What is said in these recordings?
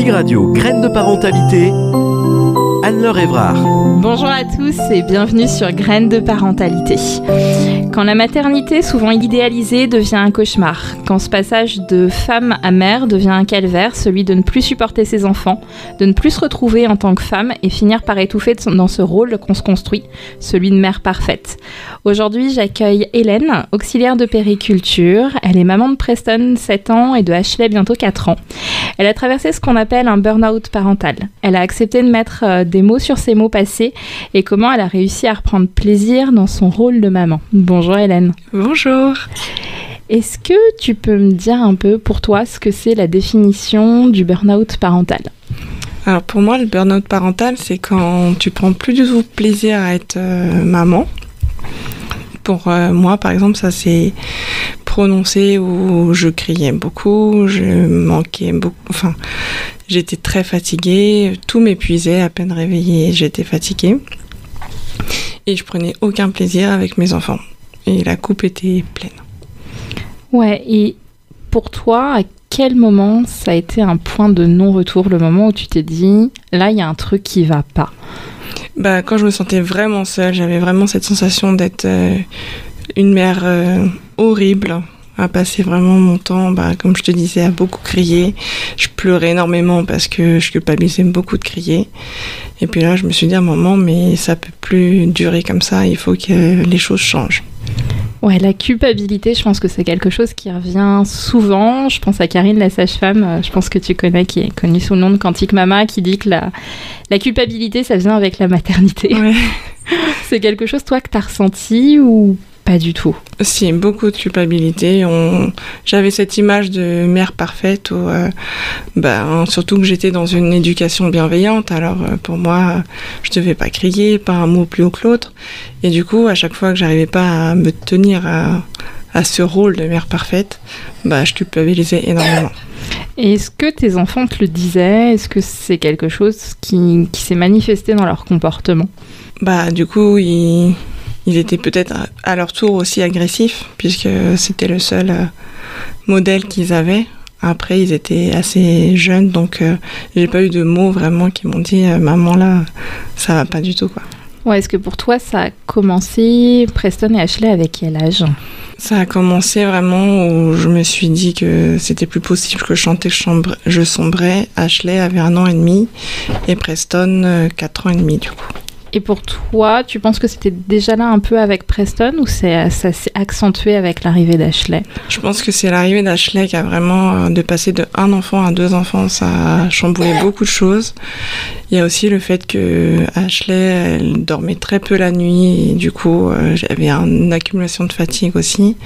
Tig Radio, graines de parentalité, Anne-Laure Évrard. Bonjour à tous et bienvenue sur Graines de parentalité. Quand la maternité, souvent idéalisée, devient un cauchemar, quand ce passage de femme à mère devient un calvaire, celui de ne plus supporter ses enfants, de ne plus se retrouver en tant que femme et finir par étouffer dans ce rôle qu'on se construit, celui de mère parfaite. Aujourd'hui, j'accueille Hélène, auxiliaire de périculture. Elle est maman de Preston, 7 ans, et de Ashley, bientôt 4 ans. Elle a traversé ce qu'on appelle un burn-out parental. Elle a accepté de mettre des mots sur ses mots passés et comment elle a réussi à reprendre plaisir dans son rôle de maman. Bonjour Hélène. Bonjour. Est-ce que tu peux me dire un peu pour toi ce que c'est la définition du burn-out parental ? Alors pour moi, le burn-out parental, c'est quand tu prends plus du tout plaisir à être maman. Pour moi, par exemple, ça s'est prononcé où je criais beaucoup, je manquais beaucoup, enfin, j'étais très fatiguée, tout m'épuisait, à peine réveillée, j'étais fatiguée. Et je prenais aucun plaisir avec mes enfants. Et la coupe était pleine. Ouais, et pour toi, à quel moment ça a été un point de non-retour, le moment où tu t'es dit, là, il y a un truc qui va pas ? Quand je me sentais vraiment seule, j'avais vraiment cette sensation d'être une mère horrible, à passer vraiment mon temps, comme je te disais, à beaucoup crier. Je pleurais énormément parce que je culpabilisais beaucoup de crier. Et puis là, je me suis dit à un moment, mais ça peut plus durer comme ça, il faut que les choses changent. Ouais, la culpabilité, je pense que c'est quelque chose qui revient souvent. Je pense à Karine, la sage-femme, je pense que tu connais, qui est connue sous le nom de Quantique Mama, qui dit que la culpabilité, ça vient avec la maternité. Ouais. C'est quelque chose, toi, que tu as ressenti ou pas du tout ? Si, beaucoup de culpabilité. J'avais cette image de mère parfaite où, surtout que j'étais dans une éducation bienveillante. Alors, pour moi, je devais pas crier, pas un mot plus haut que l'autre. Et du coup, à chaque fois que j'arrivais pas à me tenir à ce rôle de mère parfaite, je culpabilisais énormément. Et est-ce que tes enfants te le disaient ? Est-ce que c'est quelque chose qui s'est manifesté dans leur comportement ? Du coup, ils étaient peut-être à leur tour aussi agressifs, puisque c'était le seul modèle qu'ils avaient. Après, ils étaient assez jeunes, donc j'ai pas eu de mots vraiment qui m'ont dit « Maman, là, ça va pas du tout, quoi ». Ouais, est-ce que pour toi, ça a commencé, Preston et Ashley, avec quel âge ? Ça a commencé vraiment où je me suis dit que c'était plus possible que je sombrais. Ashley avait 1 an et demi et Preston 4 ans et demi, du coup. Et pour toi, tu penses que c'était déjà là un peu avec Preston ou ça s'est accentué avec l'arrivée d'Ashley ? Elle pense que c'est l'arrivée d'Ashley qui a vraiment, de passer de 1 enfant à 2 enfants, ça a chamboulé beaucoup de choses. Il y a aussi le fait que Ashley, elle dormait très peu la nuit et du coup, j'avais une accumulation de fatigue aussi.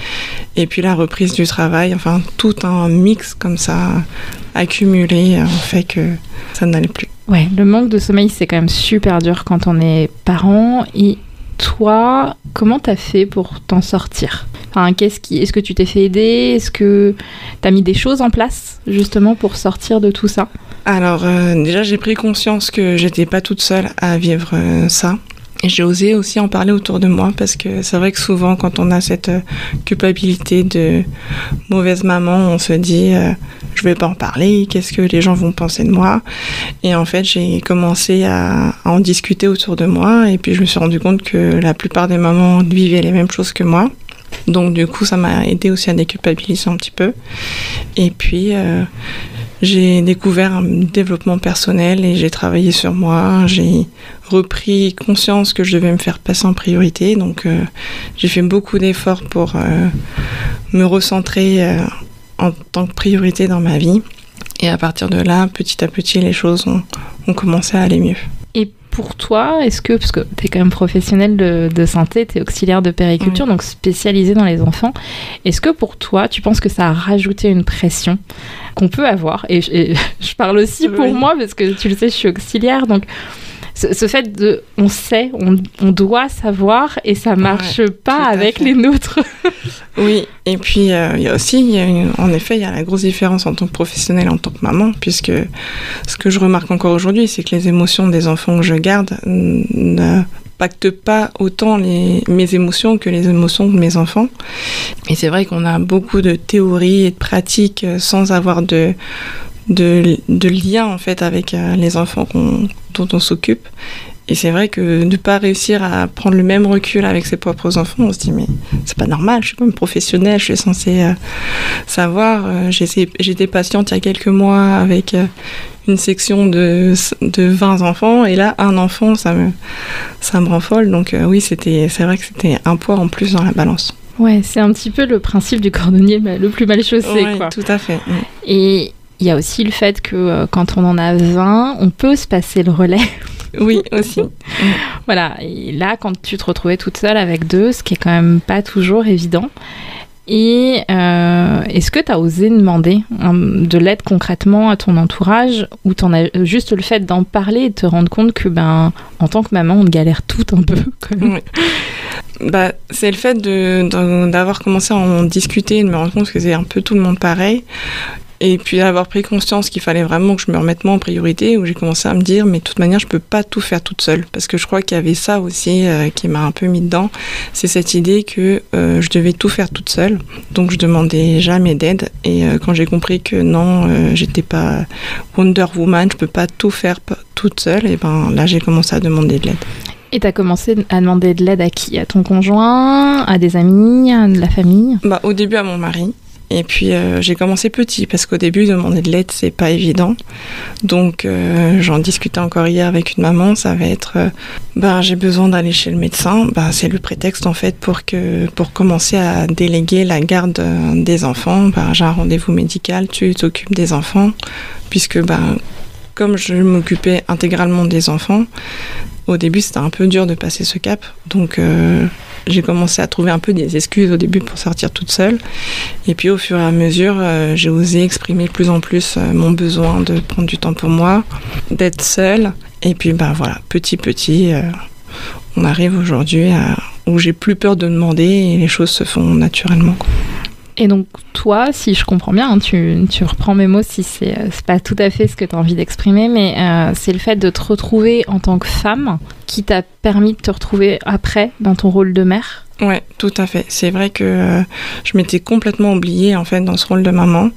Et puis la reprise du travail, enfin tout un mix comme ça accumulé fait que ça n'allait plus. Ouais, le manque de sommeil, c'est quand même super dur quand on est parent. Et toi, comment t'as fait pour t'en sortir ? Enfin, est-ce que tu t'es fait aider ? Est-ce que t'as mis des choses en place, justement, pour sortir de tout ça ? Alors, déjà, j'ai pris conscience que j'étais pas toute seule à vivre ça. Et j'ai osé aussi en parler autour de moi parce que c'est vrai que souvent, quand on a cette culpabilité de mauvaise maman, on se dit je vais pas en parler, qu'est-ce que les gens vont penser de moi ? Et en fait, j'ai commencé à en discuter autour de moi et puis je me suis rendu compte que la plupart des mamans vivaient les mêmes choses que moi. Donc du coup, ça m'a aidé aussi à déculpabiliser un petit peu. Et puis, j'ai découvert un développement personnel et j'ai travaillé sur moi. J'ai repris conscience que je devais me faire passer en priorité. Donc, j'ai fait beaucoup d'efforts pour me recentrer en tant que priorité dans ma vie. Et à partir de là, petit à petit, les choses ont commencé à aller mieux. Et pour toi, parce que tu es quand même professionnelle de santé, tu es auxiliaire de périculture, donc spécialisée dans les enfants, est-ce que pour toi, tu penses que ça a rajouté une pression qu'on peut avoir ? Et je parle aussi pour moi, parce que tu le sais, je suis auxiliaire, donc ce fait de, on sait, on doit savoir, et ça marche pas avec les nôtres. Oui, et puis il y a aussi, en effet, il y a la grosse différence en tant que professionnelle, en tant que maman, puisque ce que je remarque encore aujourd'hui, c'est que les émotions des enfants que je garde n'impactent pas autant mes émotions que les émotions de mes enfants. Et c'est vrai qu'on a beaucoup de théories et de pratiques sans avoir de de lien en fait avec les enfants dont on s'occupe. Et c'est vrai que de ne pas réussir à prendre le même recul avec ses propres enfants, on se dit mais c'est pas normal, je suis quand même professionnelle, je suis censée savoir. J'étais patiente il y a quelques mois avec une section de 20 enfants et là un enfant, ça me rend folle. Donc oui, c'est vrai que c'était un poids en plus dans la balance. Ouais, c'est un petit peu le principe du cordonnier le plus mal chaussé. Ouais, quoi. Tout à fait. Et il y a aussi le fait que quand on en a 20, on peut se passer le relais. Oui, aussi. Voilà, et là, quand tu te retrouvais toute seule avec 2, ce qui est quand même pas toujours évident. Et est-ce que tu as osé demander de l'aide concrètement à ton entourage ou t'en as juste le fait d'en parler et de te rendre compte que en tant que maman, on galère tout un peu quand même. Oui. C'est le fait d'avoir commencé à en discuter et de me rendre compte que c'est un peu tout le monde pareil. Et puis avoir pris conscience qu'il fallait vraiment que je me remette moi en priorité, où j'ai commencé à me dire mais de toute manière je peux pas tout faire toute seule, parce que je crois qu'il y avait ça aussi qui m'a un peu mis dedans, c'est cette idée que je devais tout faire toute seule, donc je demandais jamais d'aide. Et quand j'ai compris que non, j'étais pas Wonder Woman, je peux pas tout faire toute seule, et là j'ai commencé à demander de l'aide. Et t'as commencé à demander de l'aide à qui? À ton conjoint, à des amis, à de la famille? Au début à mon mari. Et puis j'ai commencé petit parce qu'au début demander de l'aide c'est pas évident. Donc j'en discutais encore hier avec une maman, ça va être j'ai besoin d'aller chez le médecin. C'est le prétexte en fait pour commencer à déléguer la garde des enfants. J'ai un rendez-vous médical, tu t'occupes des enfants, puisque comme je m'occupais intégralement des enfants, au début c'était un peu dur de passer ce cap. Donc j'ai commencé à trouver un peu des excuses au début pour sortir toute seule. Et puis au fur et à mesure, j'ai osé exprimer de plus en plus mon besoin de prendre du temps pour moi, d'être seule. Et puis petit, on arrive aujourd'hui où j'ai plus peur de demander et les choses se font naturellement. Et donc toi, si je comprends bien, tu reprends mes mots si c'est pas tout à fait ce que tu as envie d'exprimer, mais c'est le fait de te retrouver en tant que femme qui t'a permis de te retrouver après dans ton rôle de mère. Ouais, tout à fait. C'est vrai que je m'étais complètement oubliée en fait dans ce rôle de maman.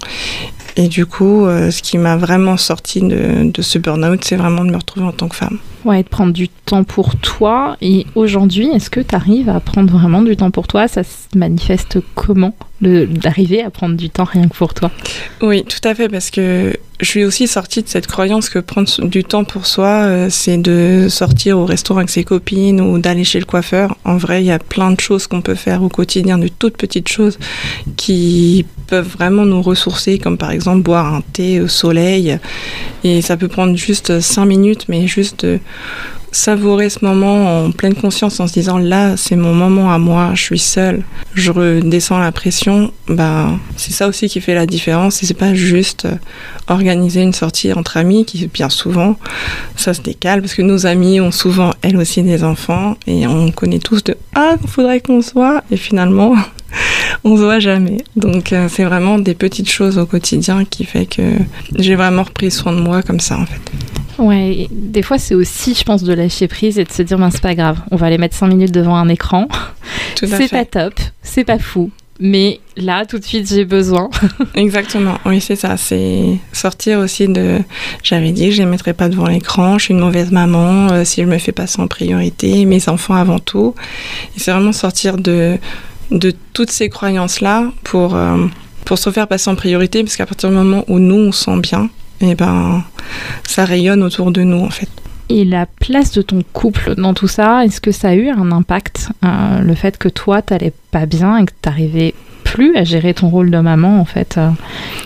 Et du coup, ce qui m'a vraiment sortie de ce burn-out, c'est vraiment de me retrouver en tant que femme. Ouais, de prendre du temps pour toi. Et aujourd'hui, est-ce que tu arrives à prendre vraiment du temps pour toi? Ça se manifeste comment, d'arriver à prendre du temps rien que pour toi? Oui, tout à fait, parce que je suis aussi sortie de cette croyance que prendre du temps pour soi, c'est de sortir au restaurant avec ses copines ou d'aller chez le coiffeur. En vrai, il y a plein de choses qu'on peut faire au quotidien, de toutes petites choses qui peuvent vraiment nous ressourcer, comme par exemple boire un thé au soleil. Et ça peut prendre juste 5 minutes, mais juste de savourer ce moment en pleine conscience en se disant là c'est mon moment à moi, je suis seule, je redescends la pression. C'est ça aussi qui fait la différence, et c'est pas juste organiser une sortie entre amis qui bien souvent ça se décale parce que nos amis ont souvent elles aussi des enfants et on connaît tous il faudrait qu'on se voit, et finalement on se voit jamais. Donc c'est vraiment des petites choses au quotidien qui fait que j'ai vraiment repris soin de moi comme ça en fait. Ouais, des fois c'est aussi, je pense, de lâcher prise et de se dire c'est pas grave, on va aller mettre 5 minutes devant un écran. C'est pas top, c'est pas fou, mais là tout de suite j'ai besoin. Exactement, oui c'est ça, c'est sortir aussi de... J'avais dit que je les mettrais pas devant l'écran, je suis une mauvaise maman si je me fais passer en priorité, mes enfants avant tout. Et c'est vraiment sortir de toutes ces croyances-là pour se faire passer en priorité, parce qu'à partir du moment où nous on se sent bien, ça rayonne autour de nous en fait. Et la place de ton couple dans tout ça, est-ce que ça a eu un impact, le fait que toi t'allais pas bien et que t'arrivais plus à gérer ton rôle de maman en fait,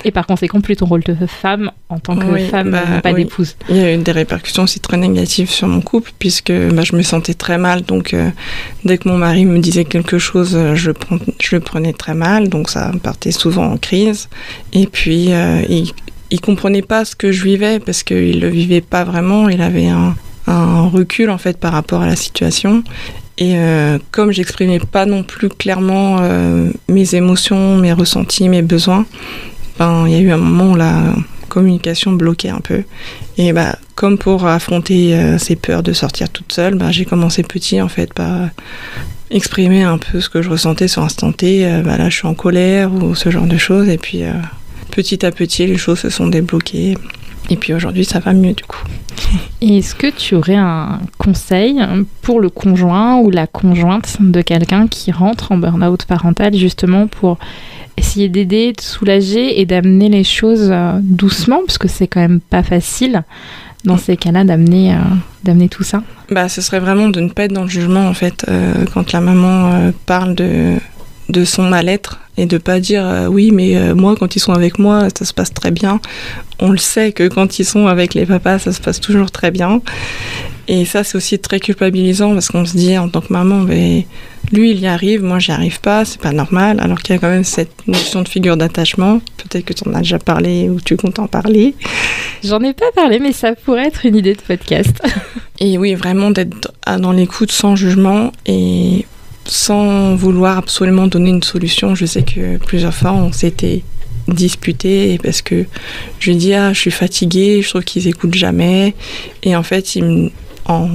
et par conséquent plus ton rôle de femme en tant que femme, pas d'épouse? Il y a eu des répercussions aussi très négatives sur mon couple, puisque je me sentais très mal, donc dès que mon mari me disait quelque chose, je le prenais très mal, donc ça partait souvent en crise. Et puis il comprenait pas ce que je vivais parce qu'il le vivait pas vraiment, il avait un recul en fait par rapport à la situation. Et comme j'exprimais pas non plus clairement mes émotions, mes ressentis, mes besoins, il y a eu un moment où la communication bloquait un peu. Et comme pour affronter ces peurs de sortir toute seule, j'ai commencé petit en fait par exprimer un peu ce que je ressentais sur l'instant T. Là je suis en colère ou ce genre de choses, et puis petit à petit, les choses se sont débloquées. Et puis aujourd'hui, ça va mieux du coup. Et est-ce que tu aurais un conseil pour le conjoint ou la conjointe de quelqu'un qui rentre en burn-out parental, justement pour essayer d'aider, de soulager et d'amener les choses doucement, parce que c'est quand même pas facile dans ces cas-là d'amener tout ça? Ce serait vraiment de ne pas être dans le jugement en fait, quand la maman parle de son mal-être, et de pas dire oui mais moi quand ils sont avec moi ça se passe très bien. On le sait que quand ils sont avec les papas ça se passe toujours très bien, et ça c'est aussi très culpabilisant parce qu'on se dit en tant que maman mais lui il y arrive, moi j'y arrive pas, c'est pas normal, alors qu'il y a quand même cette notion de figure d'attachement. Peut-être que tu en as déjà parlé ou tu comptes en parler. J'en ai pas parlé mais ça pourrait être une idée de podcast. Et oui, vraiment d'être dans l'écoute sans jugement et sans vouloir absolument donner une solution. Je sais que plusieurs fois on s'était disputé parce que je lui dis je suis fatiguée, je trouve qu'ils écoutent jamais, et en fait en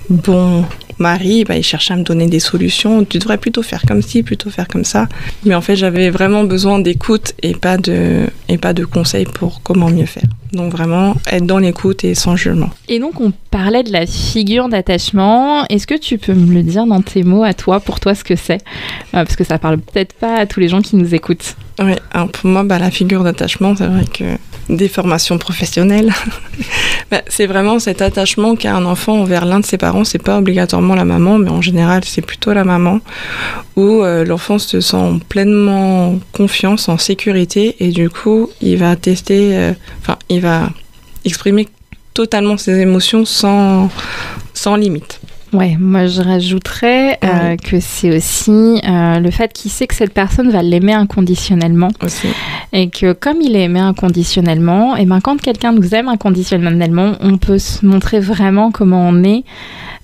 bon mari, il cherchait à me donner des solutions. Tu devrais plutôt faire comme ci, plutôt faire comme ça. Mais en fait, j'avais vraiment besoin d'écoute et pas de conseils pour comment mieux faire. Donc vraiment, être dans l'écoute et sans jugement. Et donc, on parlait de la figure d'attachement. Est-ce que tu peux me le dire dans tes mots à toi, pour toi, ce que c'est? Parce que ça parle peut-être pas à tous les gens qui nous écoutent. Oui, alors pour moi, la figure d'attachement, c'est vrai que des formations professionnelles, c'est vraiment cet attachement qu'a un enfant envers l'un de ses parents. C'est pas obligatoirement la maman, mais en général, c'est plutôt la maman, où l'enfant se sent pleinement confiance, en sécurité, et du coup, il va il va exprimer totalement ses émotions sans limite. Ouais, moi je rajouterais que c'est aussi le fait qu'il sait que cette personne va l'aimer inconditionnellement. Aussi. Et que comme il est aimé inconditionnellement, et quand quelqu'un nous aime inconditionnellement, on peut se montrer vraiment comment on est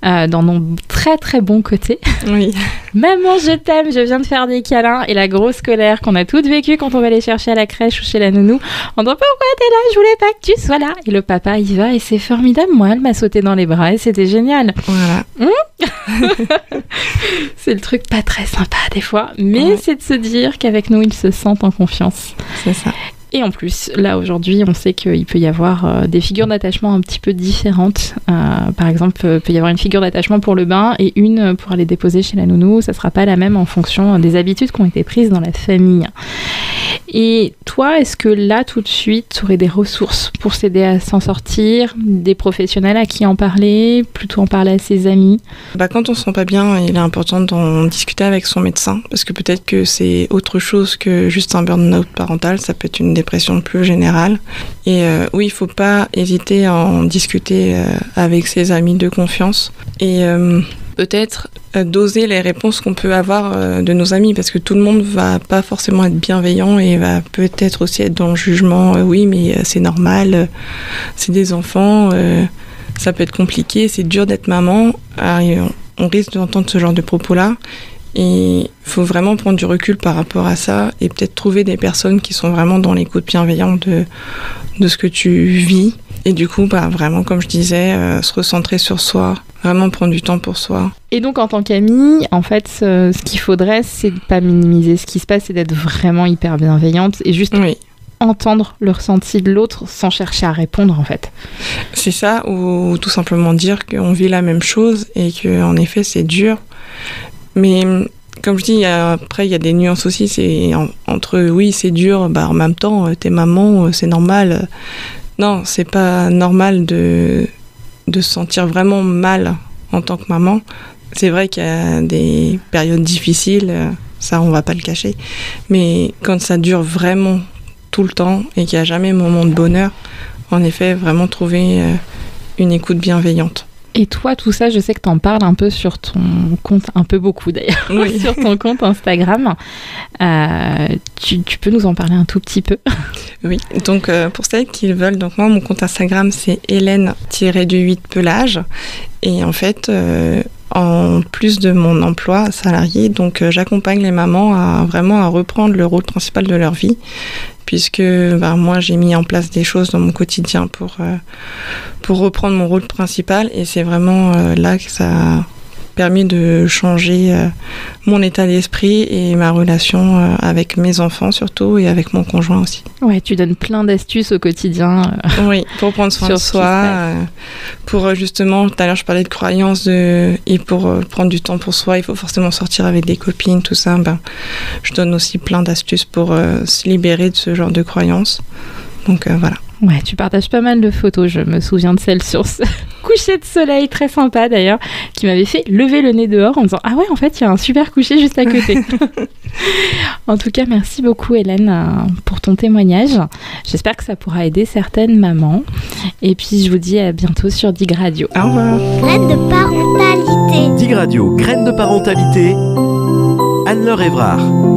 dans nos très très bons côtés. Oui. Maman, je t'aime, je viens de faire des câlins, et la grosse colère qu'on a toutes vécue quand on va aller chercher à la crèche ou chez la nounou, on dit pourquoi t'es là, je voulais pas que tu sois là. Et le papa il va et c'est formidable, moi elle m'a sauté dans les bras et c'était génial. Voilà. C'est le truc pas très sympa des fois, mais c'est de se dire qu'avec nous ils se sentent en confiance. C'est ça. Et en plus, là aujourd'hui, on sait qu'il peut y avoir des figures d'attachement un petit peu différentes. Par exemple, il peut y avoir une figure d'attachement pour le bain et une pour aller déposer chez la nounou. Ça ne sera pas la même en fonction des habitudes qui ont été prises dans la famille. Et toi, est-ce que là, tout de suite, tu aurais des ressources pour s'aider à s'en sortir, des professionnels à qui en parler, plutôt en parler à ses amis? Quand on ne se sent pas bien, il est important d'en discuter avec son médecin, parce que peut-être que c'est autre chose que juste un burn-out parental, ça peut être une dépression plus générale. Et oui, il ne faut pas hésiter à en discuter avec ses amis de confiance. Et peut-être doser les réponses qu'on peut avoir de nos amis, parce que tout le monde va pas forcément être bienveillant et va peut-être aussi être dans le jugement. Oui, mais c'est normal, c'est des enfants, ça peut être compliqué, c'est dur d'être maman. On risque d'entendre ce genre de propos-là. Et il faut vraiment prendre du recul par rapport à ça et peut-être trouver des personnes qui sont vraiment dans l'écoute bienveillante de ce que tu vis. Et du coup, vraiment, comme je disais, se recentrer sur soi, vraiment prendre du temps pour soi. Et donc, en tant qu'amie, en fait, ce qu'il faudrait, c'est de ne pas minimiser ce qui se passe et d'être vraiment hyper bienveillante et juste entendre le ressenti de l'autre sans chercher à répondre, en fait. C'est ça, ou tout simplement dire qu'on vit la même chose et qu'en effet, c'est dur. Mais comme je dis, après, il y a des nuances aussi. C'est entre oui, c'est dur, en même temps, t'es maman, c'est normal. Non, c'est pas normal de se sentir vraiment mal en tant que maman. C'est vrai qu'il y a des périodes difficiles, ça, on va pas le cacher. Mais quand ça dure vraiment tout le temps et qu'il n'y a jamais un moment de bonheur, en effet, vraiment trouver une écoute bienveillante. Et toi, tout ça, je sais que tu en parles un peu sur ton compte, un peu beaucoup d'ailleurs, oui. Sur ton compte Instagram. Tu peux nous en parler un tout petit peu? Oui, donc pour celles qui le veulent, donc moi, mon compte Instagram, c'est Hélène-8Pelage. Et en fait, en plus de mon emploi salarié, donc j'accompagne les mamans à reprendre le rôle principal de leur vie, puisque moi j'ai mis en place des choses dans mon quotidien pour reprendre mon rôle principal, et c'est vraiment là que ça permis de changer mon état d'esprit et ma relation avec mes enfants surtout et avec mon conjoint aussi. Ouais, tu donnes plein d'astuces au quotidien. Oui, pour prendre soin de soi, pour justement, tout à l'heure je parlais de croyances et pour prendre du temps pour soi, il faut forcément sortir avec des copines, tout ça. Je donne aussi plein d'astuces pour se libérer de ce genre de croyances. Donc voilà. Ouais, tu partages pas mal de photos. Je me souviens de celle sur ce coucher de soleil très sympa d'ailleurs, qui m'avait fait lever le nez dehors en disant « Ah ouais, en fait, il y a un super coucher juste à côté. » En tout cas, merci beaucoup Hélène pour ton témoignage. J'espère que ça pourra aider certaines mamans. Et puis, je vous dis à bientôt sur Dig Radio. Au revoir. Graines de parentalité. Dig Radio, graines de parentalité. Anne-Laure Évrard.